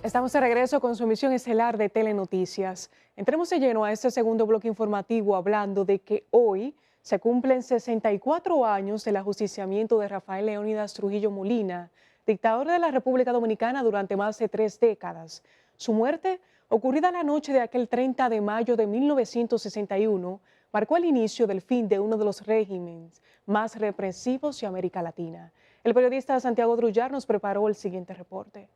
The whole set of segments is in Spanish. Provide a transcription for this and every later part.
Estamos de regreso con su emisión estelar de Telenoticias. Entremos de lleno a este segundo bloque informativo hablando de que hoy se cumplen 64 años del ajusticiamiento de Rafael Leónidas Trujillo Molina, dictador de la República Dominicana durante más de 3 décadas. Su muerte, ocurrida la noche de aquel 30 de mayo de 1961, marcó el inicio del fin de uno de los regímenes más represivos de América Latina. El periodista Santiago Drullar nos preparó el siguiente reporte.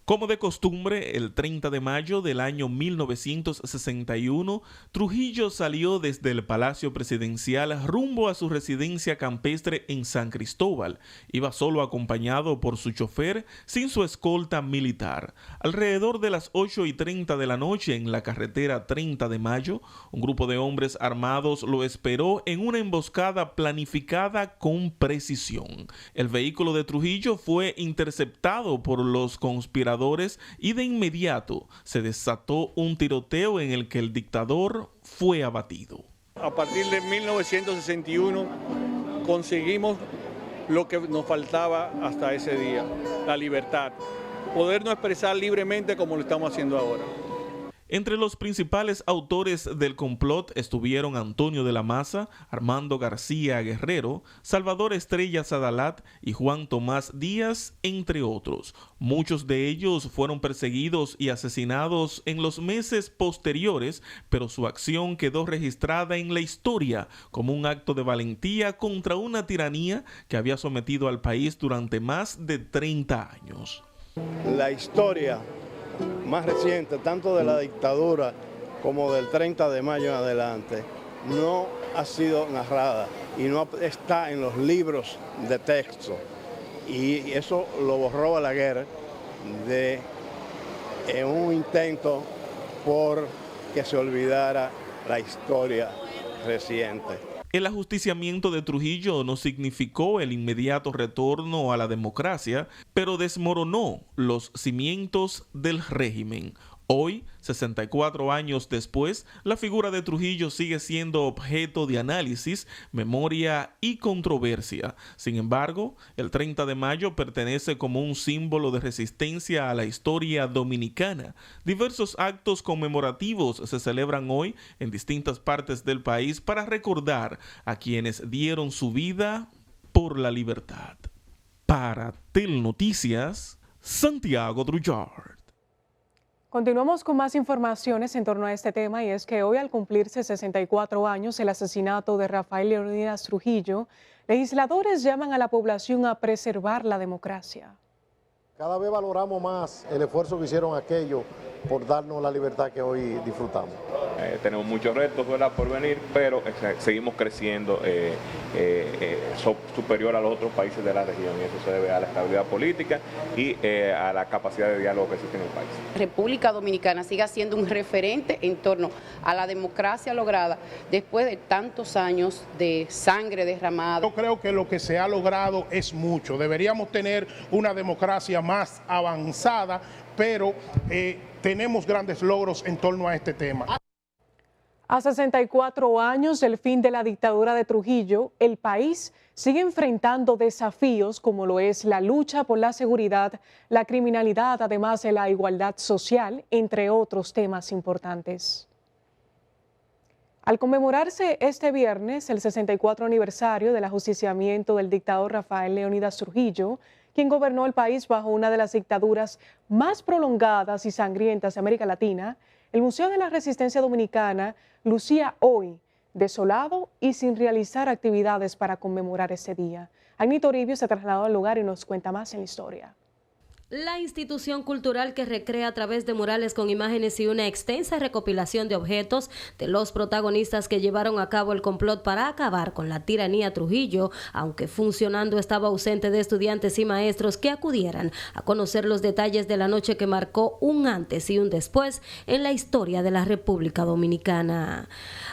Como de costumbre, el 30 de mayo del año 1961, Trujillo salió desde el Palacio Presidencial rumbo a su residencia campestre en San Cristóbal. Iba solo acompañado por su chofer, sin su escolta militar. Alrededor de las 8:30 de la noche, en la carretera 30 de mayo, un grupo de hombres armados lo esperó en una emboscada planificada con precisión. El vehículo de Trujillo fue interceptado por los conspiradores y de inmediato se desató un tiroteo en el que el dictador fue abatido. A partir de 1961 conseguimos lo que nos faltaba hasta ese día, la libertad, podernos expresar libremente como lo estamos haciendo ahora. Entre los principales autores del complot estuvieron Antonio de la Maza, Armando García Guerrero, Salvador Estrella Sadalat y Juan Tomás Díaz, entre otros. Muchos de ellos fueron perseguidos y asesinados en los meses posteriores, pero su acción quedó registrada en la historia como un acto de valentía contra una tiranía que había sometido al país durante más de 30 años. La historia más reciente, tanto de la dictadura como del 30 de mayo en adelante, no ha sido narrada y no está en los libros de texto. Y eso lo borró Balaguer de un intento por que se olvidara la historia reciente. El ajusticiamiento de Trujillo no significó el inmediato retorno a la democracia, pero desmoronó los cimientos del régimen. Hoy, 64 años después, la figura de Trujillo sigue siendo objeto de análisis, memoria y controversia. Sin embargo, el 30 de mayo pertenece como un símbolo de resistencia a la historia dominicana. Diversos actos conmemorativos se celebran hoy en distintas partes del país para recordar a quienes dieron su vida por la libertad. Para Telenoticias, Santiago Drullar. Continuamos con más informaciones en torno a este tema, y es que hoy, al cumplirse 64 años el asesinato de Rafael Leónidas Trujillo, legisladores llaman a la población a preservar la democracia. Cada vez valoramos más el esfuerzo que hicieron aquellos por darnos la libertad que hoy disfrutamos. Tenemos muchos retos, ¿verdad?, por venir, pero seguimos creciendo superior a los otros países de la región, y eso se debe a la estabilidad política y a la capacidad de diálogo que existe en el país. República Dominicana siga siendo un referente en torno a la democracia lograda después de tantos años de sangre derramada. Yo creo que lo que se ha logrado es mucho. Deberíamos tener una democracia más avanzada, pero tenemos grandes logros en torno a este tema. A 64 años del fin de la dictadura de Trujillo, el país sigue enfrentando desafíos como lo es la lucha por la seguridad, la criminalidad, además de la igualdad social, entre otros temas importantes. Al conmemorarse este viernes el 64 aniversario del ajusticiamiento del dictador Rafael Leónidas Trujillo, quien gobernó el país bajo una de las dictaduras más prolongadas y sangrientas de América Latina, el Museo de la Resistencia Dominicana lucía hoy desolado y sin realizar actividades para conmemorar ese día. Agni Toribio se trasladó al lugar y nos cuenta más en la historia. La institución cultural, que recrea a través de murales con imágenes y una extensa recopilación de objetos de los protagonistas que llevaron a cabo el complot para acabar con la tiranía Trujillo, aunque funcionando, estaba ausente de estudiantes y maestros que acudieran a conocer los detalles de la noche que marcó un antes y un después en la historia de la República Dominicana.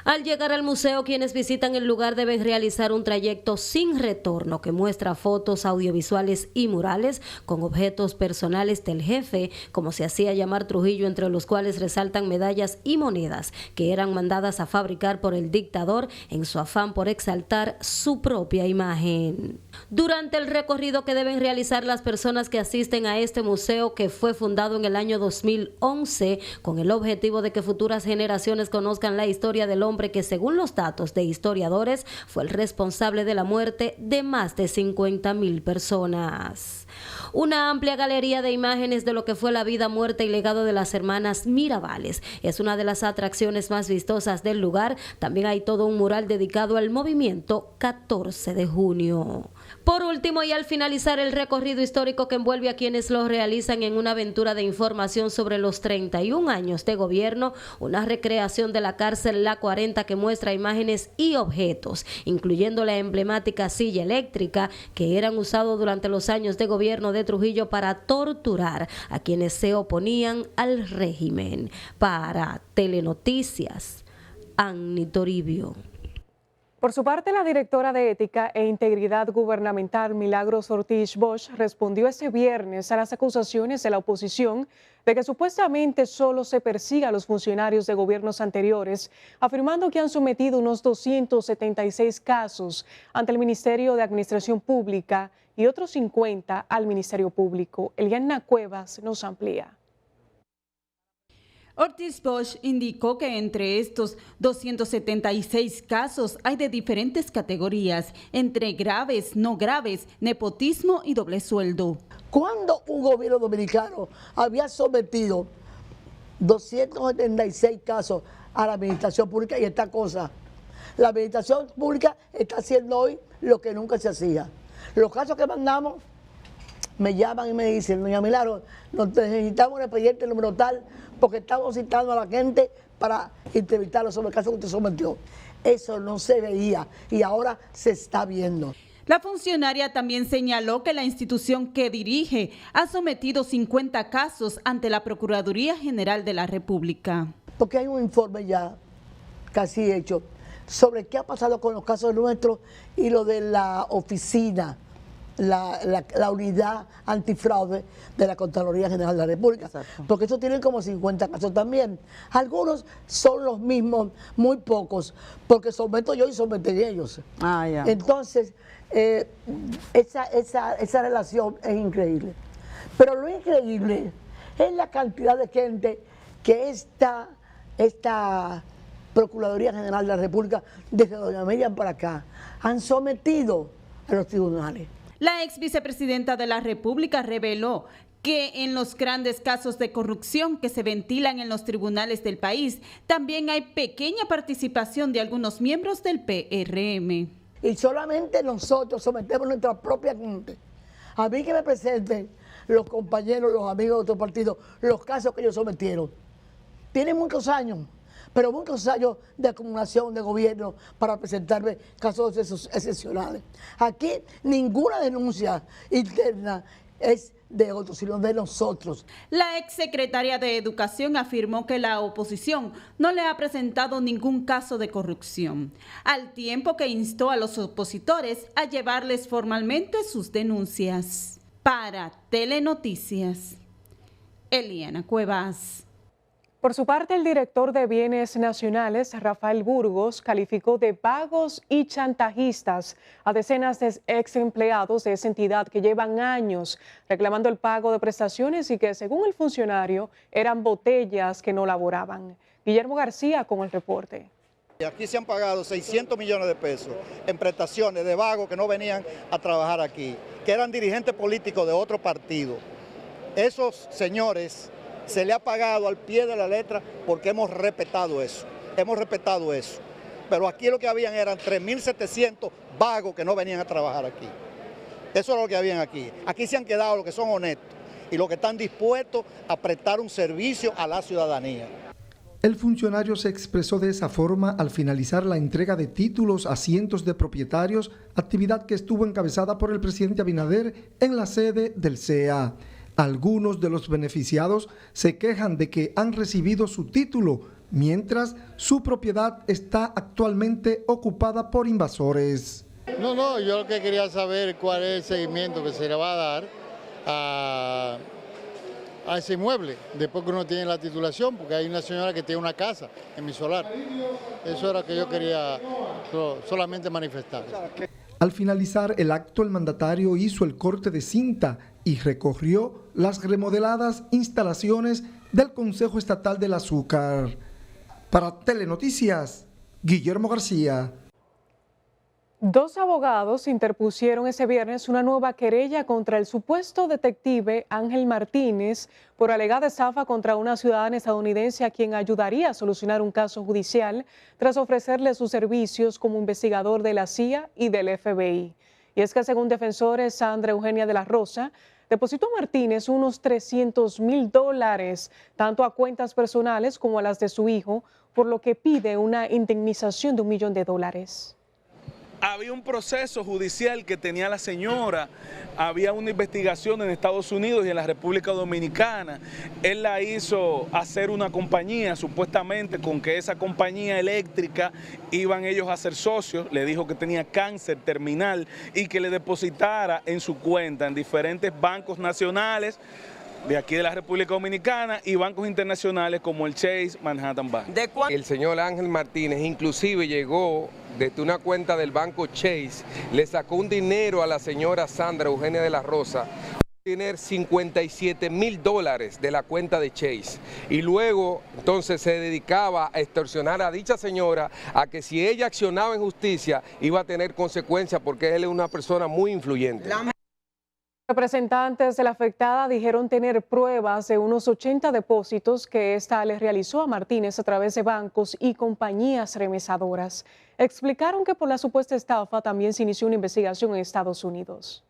Al llegar al museo, quienes visitan el lugar deben realizar un trayecto sin retorno que muestra fotos, audiovisuales y murales con objetos personales del jefe, como se hacía llamar Trujillo, entre los cuales resaltan medallas y monedas que eran mandadas a fabricar por el dictador en su afán por exaltar su propia imagen. Durante el recorrido que deben realizar las personas que asisten a este museo, que fue fundado en el año 2011 con el objetivo de que futuras generaciones conozcan la historia del hombre que, según los datos de historiadores, fue el responsable de la muerte de más de 50,000 personas. Una amplia galería de imágenes de lo que fue la vida, muerte y legado de las hermanas Mirabales es una de las atracciones más vistosas del lugar. También hay todo un mural dedicado al movimiento 14 de junio. Por último, y al finalizar el recorrido histórico que envuelve a quienes lo realizan en una aventura de información sobre los 31 años de gobierno, una recreación de la cárcel La 40 que muestra imágenes y objetos, incluyendo la emblemática silla eléctrica que eran usados durante los años de gobierno de Trujillo para torturar a quienes se oponían al régimen. Para Telenoticias, Anny Toribio. Por su parte, la directora de Ética e Integridad Gubernamental, Milagros Ortiz Bosch, respondió este viernes a las acusaciones de la oposición de que supuestamente solo se persiga a los funcionarios de gobiernos anteriores, afirmando que han sometido unos 276 casos ante el Ministerio de Administración Pública y otros 50 al Ministerio Público. Eliana Cuevas nos amplía. Ortiz Bosch indicó que entre estos 276 casos hay de diferentes categorías, entre graves, no graves, nepotismo y doble sueldo. Cuando un gobierno dominicano había sometido 276 casos a la administración pública, y esta cosa, la administración pública está haciendo hoy lo que nunca se hacía. Los casos que mandamos, me llaman y me dicen: doña Milagros, necesitamos un expediente número tal, porque estamos citando a la gente para entrevistarlos sobre el caso que usted sometió. Eso no se veía y ahora se está viendo. La funcionaria también señaló que la institución que dirige ha sometido 50 casos ante la Procuraduría General de la República. Porque hay un informe ya casi hecho sobre qué ha pasado con los casos nuestros y lo de la oficina, la unidad antifraude de la Contraloría General de la República. Exacto. Porque estos tienen como 50 casos también. Algunos son los mismos, muy pocos, porque someto yo y someten ellos. Entonces, esa relación es increíble. Pero lo increíble es la cantidad de gente que esta Procuraduría General de la República, desde doña Miriam para acá, han sometido a los tribunales. La ex vicepresidenta de la República reveló que en los grandes casos de corrupción que se ventilan en los tribunales del país, también hay pequeña participación de algunos miembros del PRM. Y solamente nosotros sometemos nuestra propia gente. A mí que me presenten los compañeros, los amigos de otros partidos, los casos que ellos sometieron. Tienen muchos años, pero muchos años de acumulación de gobierno para presentarme casos excepcionales. Aquí ninguna denuncia interna es de otros, sino de nosotros. La exsecretaria de Educación afirmó que la oposición no le ha presentado ningún caso de corrupción, al tiempo que instó a los opositores a llevarles formalmente sus denuncias. Para Telenoticias, Eliana Cuevas. Por su parte, el director de Bienes Nacionales, Rafael Burgos, calificó de vagos y chantajistas a decenas de ex empleados de esa entidad que llevan años reclamando el pago de prestaciones y que, según el funcionario, eran botellas que no laboraban. Guillermo García con el reporte. Aquí se han pagado 600 millones de pesos en prestaciones de vagos que no venían a trabajar aquí, que eran dirigentes políticos de otro partido. Esos señores se le ha pagado al pie de la letra porque hemos respetado eso. Pero aquí lo que habían eran 3.700 vagos que no venían a trabajar aquí. Eso es lo que habían aquí. Aquí se han quedado los que son honestos y los que están dispuestos a prestar un servicio a la ciudadanía. El funcionario se expresó de esa forma al finalizar la entrega de títulos a cientos de propietarios, actividad que estuvo encabezada por el presidente Abinader en la sede del CEA. Algunos de los beneficiados se quejan de que han recibido su título, mientras su propiedad está actualmente ocupada por invasores. No, yo lo que quería saber cuál es el seguimiento que se le va a dar a ese inmueble, después que uno tiene la titulación, porque hay una señora que tiene una casa en mi solar. Eso era lo que yo quería solamente manifestar. Al finalizar el acto, el mandatario hizo el corte de cinta y recorrió las remodeladas instalaciones del Consejo Estatal del Azúcar. Para Telenoticias, Guillermo García. Dos abogados interpusieron ese viernes una nueva querella contra el supuesto detective Ángel Martínez por alegada estafa contra una ciudadana estadounidense a quien ayudaría a solucionar un caso judicial tras ofrecerle sus servicios como investigador de la CIA y del FBI. Y es que según defensores, Sandra Eugenia de la Rosa depositó a Martínez unos $300,000, tanto a cuentas personales como a las de su hijo, por lo que pide una indemnización de $1 millón. Había un proceso judicial que tenía la señora, había una investigación en Estados Unidos y en la República Dominicana. Él la hizo hacer una compañía, supuestamente con que esa compañía eléctrica iban ellos a ser socios. Le dijo que tenía cáncer terminal y que le depositara en su cuenta en diferentes bancos nacionales de aquí de la República Dominicana y bancos internacionales como el Chase Manhattan Bank. El señor Ángel Martínez inclusive llegó desde una cuenta del banco Chase, le sacó un dinero a la señora Sandra Eugenia de la Rosa, tener $57,000 de la cuenta de Chase, y luego entonces se dedicaba a extorsionar a dicha señora a que si ella accionaba en justicia iba a tener consecuencias porque él es una persona muy influyente. Representantes de la afectada dijeron tener pruebas de unos 80 depósitos que ésta le realizó a Martínez a través de bancos y compañías remesadoras. Explicaron que por la supuesta estafa también se inició una investigación en Estados Unidos.